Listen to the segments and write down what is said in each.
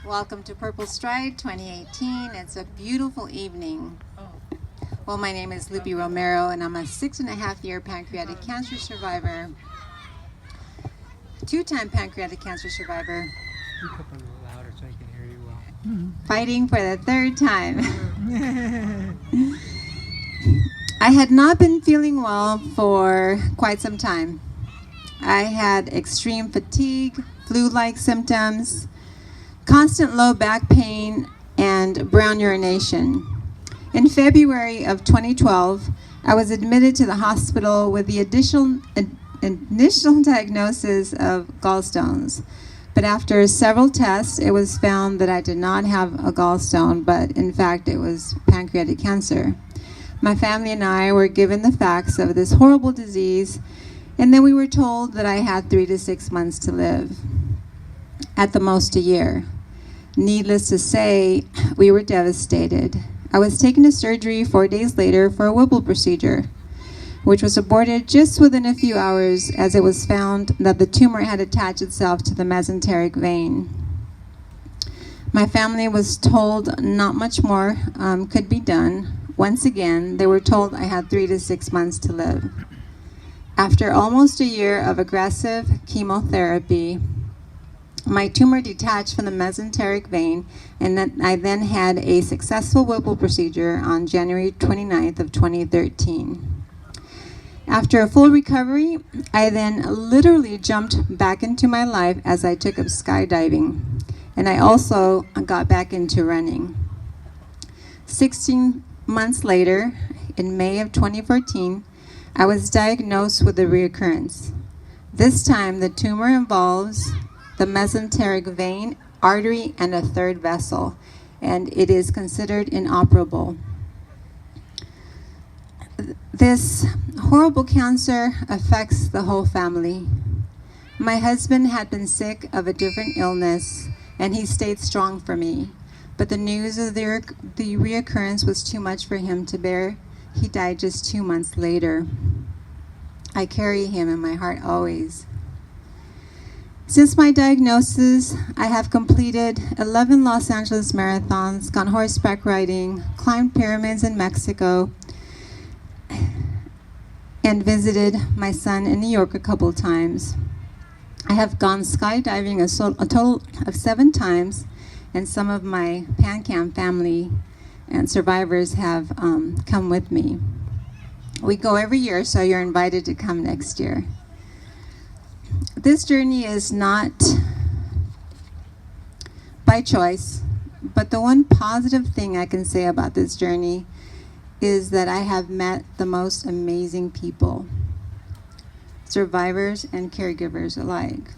Welcome to Purple Stride 2018. It's a beautiful evening. Well, my name is Lupe Romero, and I'm a 6.5-year pancreatic cancer survivor. Two-time pancreatic cancer survivor. Speak up a little louder so I can hear you well. Fighting for the third time. I had not been feeling well for quite some time. I had extreme fatigue, flu-like symptoms, constant low back pain, and brown urination. In February of 2012, I was admitted to the hospital with the initial diagnosis of gallstones. But after several tests, it was found that I did not have a gallstone, but in fact it was pancreatic cancer. My family and I were given the facts of this horrible disease, and then we were told that I had 3 to 6 months to live, at the most a year. Needless to say, we were devastated. I was taken to surgery 4 days later for a Whipple procedure, which was aborted just within a few hours, as it was found that the tumor had attached itself to the mesenteric vein. My family was told not much more could be done. Once again, they were told I had 3 to 6 months to live. After almost a year of aggressive chemotherapy, my tumor detached from the mesenteric vein, and I then had a successful Whipple procedure on January 29th of 2013. After a full recovery, I then literally jumped back into my life as I took up skydiving, and I also got back into running. 16 months later, in May of 2014, I was diagnosed with a reoccurrence. This time, the tumor involves the mesenteric vein, artery, and a third vessel, and it is considered inoperable. This horrible cancer affects the whole family. My husband had been sick of a different illness, and he stayed strong for me, but the news of the reoccurrence was too much for him to bear. He died just 2 months later. I carry him in my heart always. Since my diagnosis, I have completed 11 Los Angeles marathons, gone horseback riding, climbed pyramids in Mexico, and visited my son in New York a couple times. I have gone skydiving a total of 7 times, and some of my PanCam family and survivors have come with me. We go every year, so you're invited to come next year. This journey is not by choice, but the one positive thing I can say about this journey is that I have met the most amazing people, survivors and caregivers alike.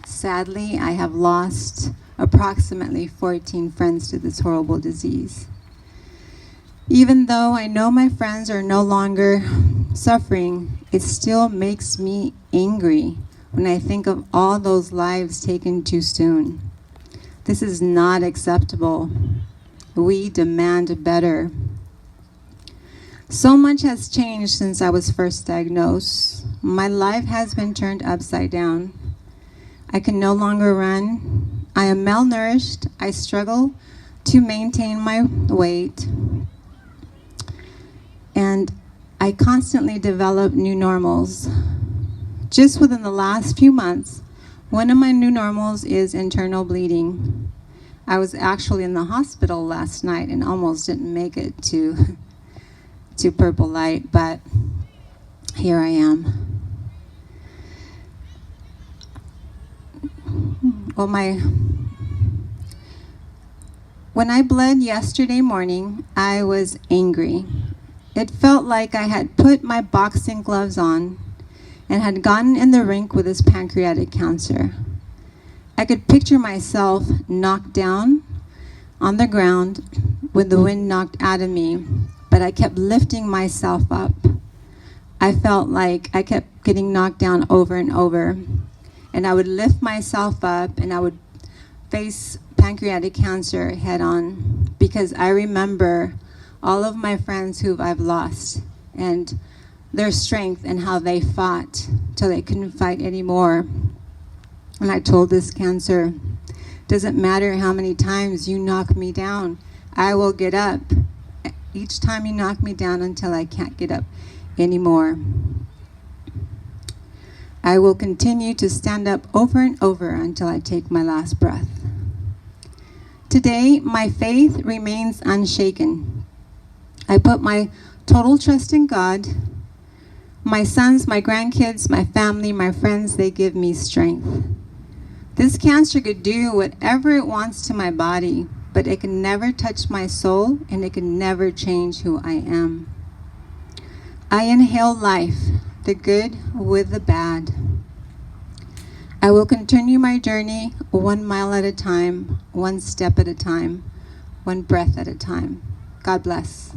Sadly, I have lost approximately 14 friends to this horrible disease. Even though I know my friends are no longer suffering, it still makes me angry when I think of all those lives taken too soon. This is not acceptable. We demand better. So much has changed since I was first diagnosed. My life has been turned upside down. I can no longer run. I am malnourished. I struggle to maintain my weight. And I constantly develop new normals. Just within the last few months, one of my new normals is internal bleeding. I was actually in the hospital last night and almost didn't make it to PurpleLight, but here I am. Well, when I bled yesterday morning, I was angry. It felt like I had put my boxing gloves on and had gotten in the rink with this pancreatic cancer. I could picture myself knocked down on the ground with the wind knocked out of me, but I kept lifting myself up. I felt like I kept getting knocked down over and over, and I would lift myself up and I would face pancreatic cancer head on, because I remember all of my friends who I've lost and their strength and how they fought till they couldn't fight anymore. And I told this cancer, Doesn't matter how many times you knock me down, I will get up. Each time you knock me down until I can't get up anymore. I will continue to stand up over and over until I take my last breath. Today, my faith remains unshaken. I put my total trust in God. My sons, my grandkids, my family, my friends, they give me strength. This cancer could do whatever it wants to my body, but it can never touch my soul, and it can never change who I am. I inhale life, the good with the bad. I will continue my journey 1 mile at a time, 1 step at a time, 1 breath at a time. God bless.